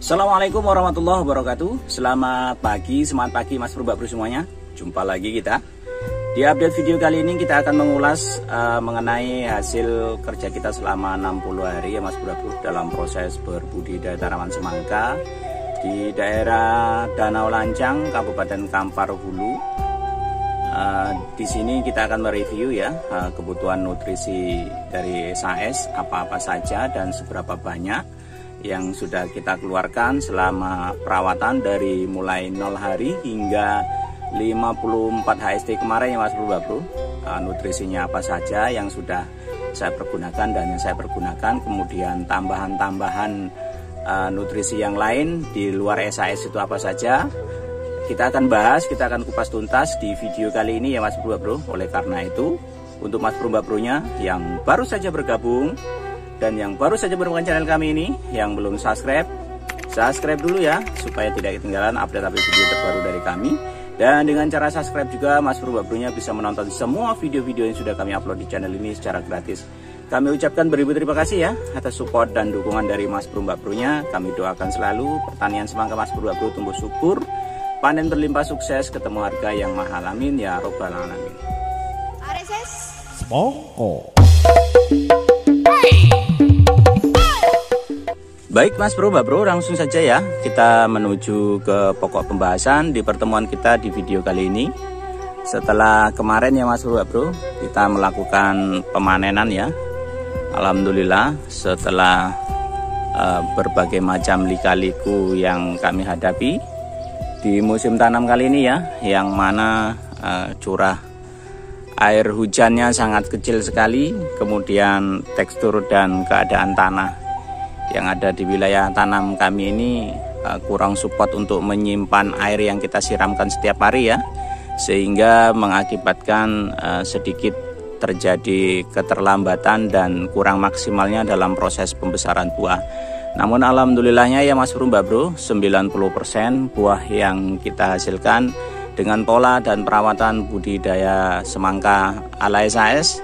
Assalamualaikum warahmatullahi wabarakatuh. Selamat pagi, semangat pagi Mas Bro, Mbak Bro semuanya. Jumpa lagi kita. Di update video kali ini kita akan mengulas mengenai hasil kerja kita selama 60 hari ya Mas Bro, dalam proses berbudidaya tanaman semangka di daerah Danau Lancang, Kabupaten Kampar Hulu. Di sini kita akan mereview ya kebutuhan nutrisi dari SAS apa-apa saja dan seberapa banyak yang sudah kita keluarkan selama perawatan dari mulai 0 hari hingga 54 HST kemarin ya Mas Bro. Nutrisinya apa saja yang sudah saya pergunakan dan yang saya pergunakan, kemudian tambahan-tambahan nutrisi yang lain di luar SAS itu apa saja. Kita akan bahas, kita akan kupas tuntas di video kali ini ya Mas Bro. Oleh karena itu, untuk Mas Bro nya yang baru saja bergabung dan yang baru saja menemukan channel kami ini, yang belum subscribe dulu ya, supaya tidak ketinggalan update-update video terbaru dari kami. Dan dengan cara subscribe juga Mas Bro nya bisa menonton semua video-video yang sudah kami upload di channel ini secara gratis. Kami ucapkan beribu terima kasih ya atas support dan dukungan dari Mas Bro nya. Kami doakan selalu pertanian semangka Mas Bro tumbuh subur, panen berlimpah, sukses, ketemu harga yang mahal, amin ya robbal alamin. Baik Mas Bro, Mbak Bro, langsung saja ya kita menuju ke pokok pembahasan di pertemuan kita di video kali ini. Setelah kemarin ya Mas Bro, Mbak Bro, kita melakukan pemanenan ya. Alhamdulillah setelah berbagai macam lika-liku yang kami hadapi di musim tanam kali ini ya, yang mana curah air hujannya sangat kecil sekali, kemudian tekstur dan keadaan tanah yang ada di wilayah tanam kami ini kurang support untuk menyimpan air yang kita siramkan setiap hari ya, sehingga mengakibatkan sedikit terjadi keterlambatan dan kurang maksimalnya dalam proses pembesaran buah. Namun alhamdulillahnya ya Mas Bro, Mbak Bro, 90% buah yang kita hasilkan dengan pola dan perawatan budidaya semangka ala SAS,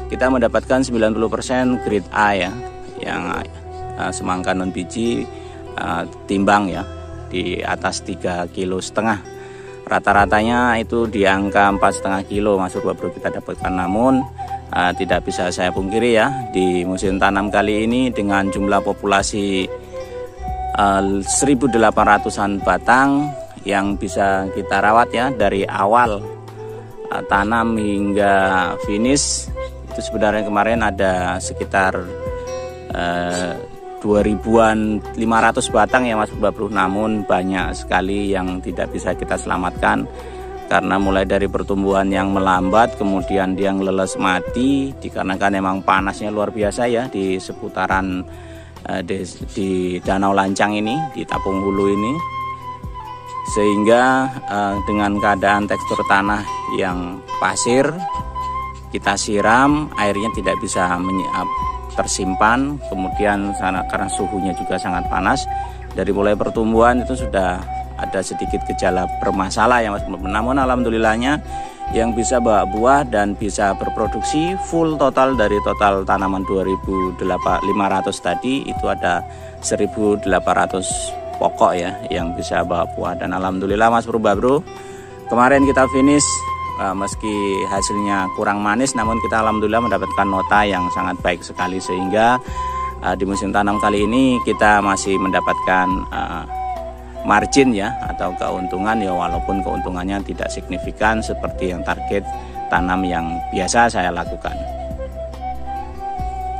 kita mendapatkan 90% grade A ya, yang semangka non biji timbang ya di atas 3,5 kg. Rata-ratanya itu di angka 4,5 kg Mas Bro kita dapatkan. Namun tidak bisa saya pungkiri ya, di musim tanam kali ini dengan jumlah populasi 1.800-an batang yang bisa kita rawat ya dari awal tanam hingga finish, itu sebenarnya kemarin ada sekitar 2.500 batang ya Mas Bro. Namun banyak sekali yang tidak bisa kita selamatkan karena mulai dari pertumbuhan yang melambat, kemudian dia leles mati dikarenakan memang panasnya luar biasa ya di seputaran di Danau Lancang ini, di Tapung Hulu ini, sehingga dengan keadaan tekstur tanah yang pasir, kita siram, airnya tidak bisa tersimpan, kemudian karena suhunya juga sangat panas, dari mulai pertumbuhan itu sudah ada sedikit gejala bermasalah ya Mas. Namun alhamdulillahnya yang bisa bawa buah dan bisa berproduksi full total dari total tanaman 2.500 tadi, itu ada 1.800 pokok ya yang bisa bawa buah. Dan alhamdulillah Mas Bro, kemarin kita finish meski hasilnya kurang manis, namun kita alhamdulillah mendapatkan nota yang sangat baik sekali, sehingga di musim tanam kali ini kita masih mendapatkan margin ya atau keuntungan ya, walaupun keuntungannya tidak signifikan seperti yang target tanam yang biasa saya lakukan.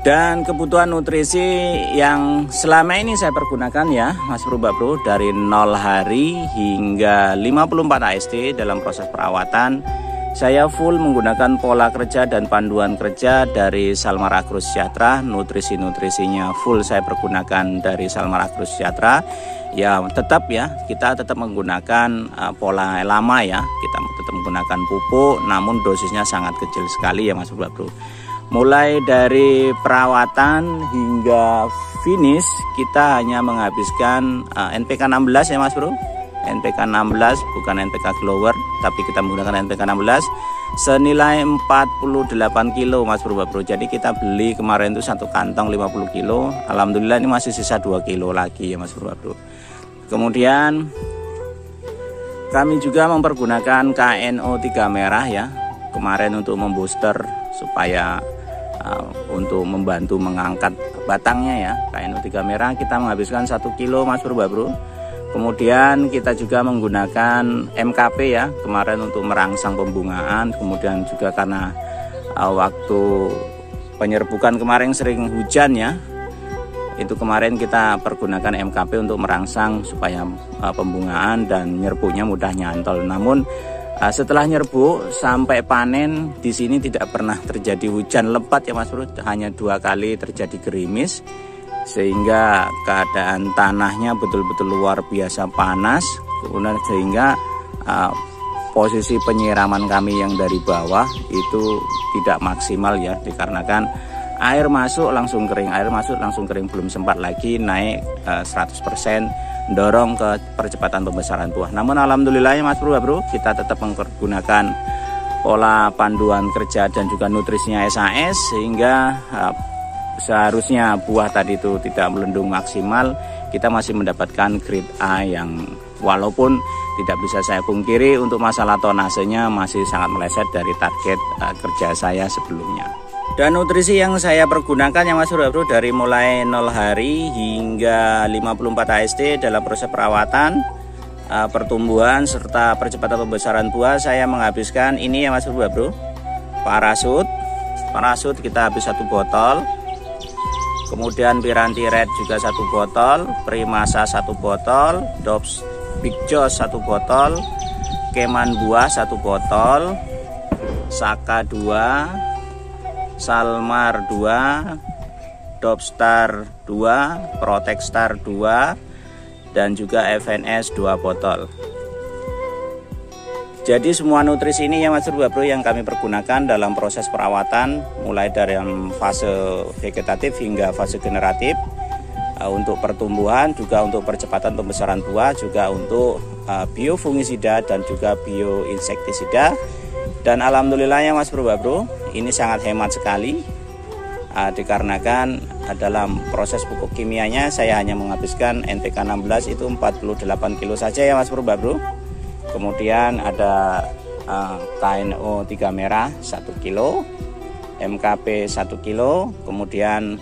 Dan kebutuhan nutrisi yang selama ini saya pergunakan ya Mas Bro, dari 0 hari hingga 54 HST dalam proses perawatan, saya full menggunakan pola kerja dan panduan kerja dari Salmar Agro Sejahtera. Nutrisi-nutrisinya full saya pergunakan dari Salmar Agro Sejahtera. Ya tetap ya, kita tetap menggunakan pola lama ya, kita tetap menggunakan pupuk, namun dosisnya sangat kecil sekali ya Mas Bro. Mulai dari perawatan hingga finish kita hanya menghabiskan NPK 16 ya Mas Bro. NPK 16 bukan NPK Glower, tapi kita menggunakan NPK 16 senilai 48 kilo Mas Bro. Jadi kita beli kemarin itu satu kantong 50 kilo. Alhamdulillah ini masih sisa 2 kilo lagi ya Mas Bro. Kemudian kami juga mempergunakan KNO3 merah ya kemarin untuk membooster supaya untuk membantu mengangkat batangnya ya. KNO3 merah kita menghabiskan 1 kilo Mas Bro. Kemudian kita juga menggunakan MKP ya kemarin untuk merangsang pembungaan. Kemudian juga karena waktu penyerbukan kemarin sering hujan ya, itu kemarin kita pergunakan MKP untuk merangsang supaya pembungaan dan nyerbuknya mudah nyantol. Namun setelah nyerbuk sampai panen di sini tidak pernah terjadi hujan lebat ya Mas Bro, hanya 2 kali terjadi gerimis, sehingga keadaan tanahnya betul-betul luar biasa panas. Kemudian sehingga posisi penyiraman kami yang dari bawah itu tidak maksimal ya, dikarenakan air masuk langsung kering, belum sempat lagi naik 100% dorong ke percepatan pembesaran buah. Namun alhamdulillah ya Mas Bro, kita tetap menggunakan pola panduan kerja dan juga nutrisinya SAS, sehingga seharusnya buah tadi itu tidak melendung maksimal. Kita masih mendapatkan grade A yang walaupun tidak bisa saya pungkiri untuk masalah tonasenya masih sangat meleset dari target kerja saya sebelumnya. Dan nutrisi yang saya pergunakan ya Mas Bro, dari mulai 0 hari hingga 54 HST dalam proses perawatan, pertumbuhan serta percepatan pembesaran buah, saya menghabiskan ini ya Mas Bro. Parasut kita habis 1 botol. Kemudian Piranti Red juga 1 botol, Primasa 1 botol, Dops Big Joss 1 botol, Keman Buah 1 botol, Saka 2, Salmar 2, Dopstar 2, Protexstar 2, dan juga FNS 2 botol. Jadi semua nutrisi ini ya Mas Bro yang kami pergunakan dalam proses perawatan, mulai dari fase vegetatif hingga fase generatif, untuk pertumbuhan, juga untuk percepatan pembesaran buah, juga untuk biofungisida dan juga bioinsektisida. Dan alhamdulillah ya Mas Bro, ini sangat hemat sekali, dikarenakan dalam proses pupuk kimianya saya hanya menghabiskan NPK 16 itu 48 kilo saja ya Mas Bro. Kemudian ada KNO3 merah 1 kilo, MKP 1 kilo, kemudian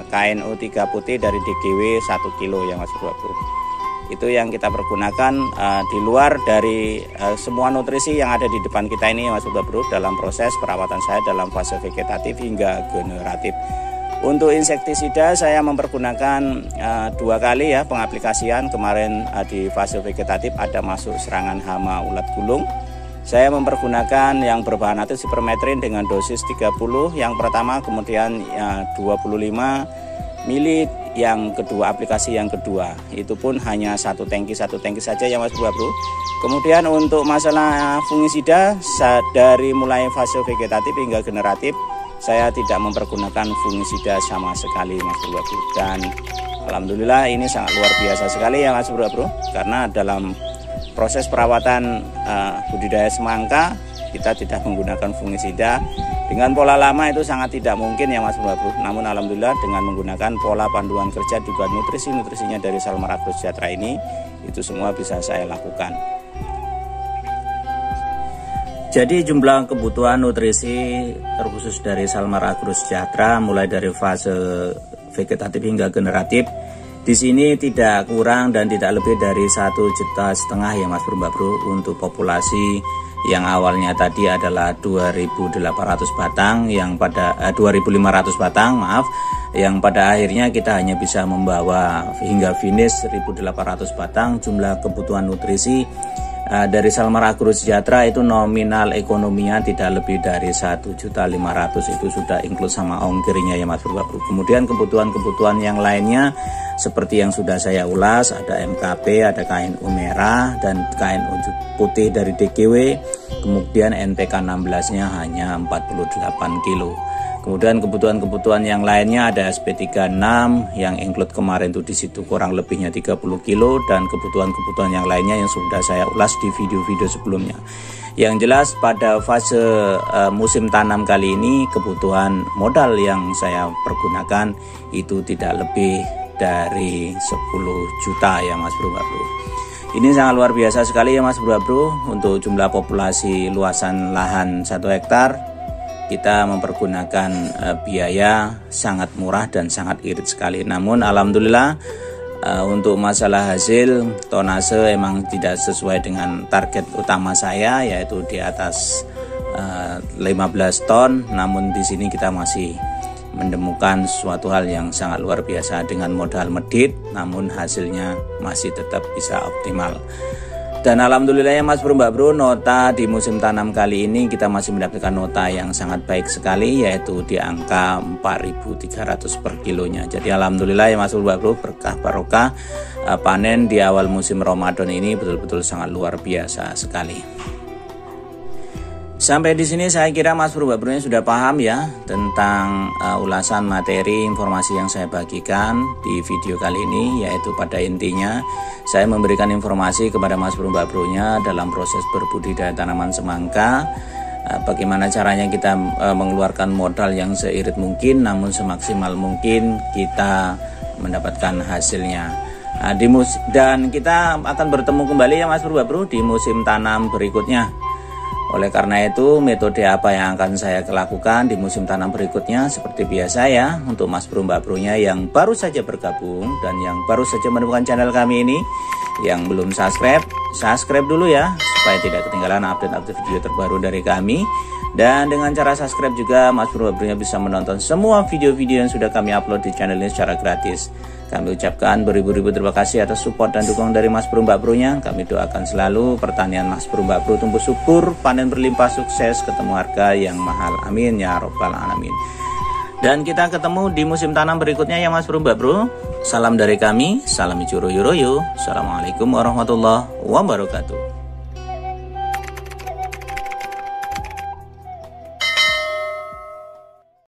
KNO3 putih dari DGW 1 kilo ya Mas Bro. Itu yang kita pergunakan di luar dari semua nutrisi yang ada di depan kita ini ya Mas Bro, dalam proses perawatan saya dalam fase vegetatif hingga generatif. Untuk insektisida saya mempergunakan 2 kali ya pengaplikasian. Kemarin di fase vegetatif ada masuk serangan hama ulat gulung. Saya mempergunakan yang berbahan aktif Sipermetrin dengan dosis 30 yang pertama, kemudian 25 mili yang kedua, aplikasi yang kedua. Itu pun hanya satu tangki saja ya Mas Bro. Kemudian untuk masalah fungisida dari mulai fase vegetatif hingga generatif saya tidak mempergunakan fungisida sama sekali Mas Bro. Dan alhamdulillah ini sangat luar biasa sekali ya Mas Bro, karena dalam proses perawatan budidaya semangka kita tidak menggunakan fungisida. Dengan pola lama itu sangat tidak mungkin ya Mas Bro. Namun alhamdulillah dengan menggunakan pola panduan kerja juga nutrisinya dari Salmar Agro Sejahtera ini, itu semua bisa saya lakukan. Jadi jumlah kebutuhan nutrisi terkhusus dari Salmar Agro Sejahtera mulai dari fase vegetatif hingga generatif di sini tidak kurang dan tidak lebih dari 1,5 juta ya Mas Bro untuk populasi yang awalnya tadi adalah 2.800 batang yang pada 2.500 batang maaf, yang pada akhirnya kita hanya bisa membawa hingga finish 1.800 batang. Jumlah kebutuhan nutrisi dari Salmar Agro Sejahtera itu nominal ekonominya tidak lebih dari 1.500.000, itu sudah include sama ongkirnya ya Mas Bro. Kemudian kebutuhan yang lainnya seperti yang sudah saya ulas, ada MKP, ada KNO merah dan KNO putih dari DGW. Kemudian NPK 16-nya hanya 48 kilo. Kemudian kebutuhan yang lainnya ada SP36 yang include kemarin itu di situ kurang lebihnya 30 kilo, dan kebutuhan yang lainnya yang sudah saya ulas di video-video sebelumnya. Yang jelas pada fase musim tanam kali ini kebutuhan modal yang saya pergunakan itu tidak lebih dari 10 juta ya Mas Bro Mbak Bro. Ini sangat luar biasa sekali ya Mas Bro Mbak Bro. Untuk jumlah populasi luasan lahan 1 hektar kita mempergunakan biaya sangat murah dan sangat irit sekali. Namun alhamdulillah untuk masalah hasil tonase emang tidak sesuai dengan target utama saya, yaitu di atas 15 ton. Namun di sini kita masih menemukan suatu hal yang sangat luar biasa dengan modal medit, namun hasilnya masih tetap bisa optimal. Dan alhamdulillah ya Mas Bro Mbak Bro, nota di musim tanam kali ini kita masih mendapatkan nota yang sangat baik sekali, yaitu di angka 4.300 per kilonya. Jadi alhamdulillah ya Mas Bro Mbak Bro, berkah barokah panen di awal musim Ramadan ini betul-betul sangat luar biasa sekali. Sampai di sini saya kira Mas Bro Mbak Bro sudah paham ya tentang ulasan materi informasi yang saya bagikan di video kali ini, yaitu pada intinya saya memberikan informasi kepada Mas Bro Mbak Bro dalam proses berbudidaya tanaman semangka, bagaimana caranya kita mengeluarkan modal yang seirit mungkin namun semaksimal mungkin kita mendapatkan hasilnya. Dan kita akan bertemu kembali ya Mas Bro Mbak Bro di musim tanam berikutnya. Oleh karena itu, metode apa yang akan saya lakukan di musim tanam berikutnya seperti biasa ya, untuk Mas Bro Mbak Bro-nya yang baru saja bergabung dan yang baru saja menemukan channel kami ini, yang belum subscribe dulu ya, supaya tidak ketinggalan update-update video terbaru dari kami. Dan dengan cara subscribe juga Mas Bro Mbak Bro-nya bisa menonton semua video-video yang sudah kami upload di channel ini secara gratis. Kami ucapkan beribu-ribu terima kasih atas support dan dukungan dari Mas Bro Mbak Bro-nya. Kami doakan selalu pertanian Mas Bro Mbak Bro tumbuh subur, panen berlimpah, sukses, ketemu harga yang mahal. Amin ya robbal alamin. Dan kita ketemu di musim tanam berikutnya ya Mas Bro Mbak Bro. Salam dari kami, salam hijau royo royo. Assalamualaikum warahmatullahi wabarakatuh.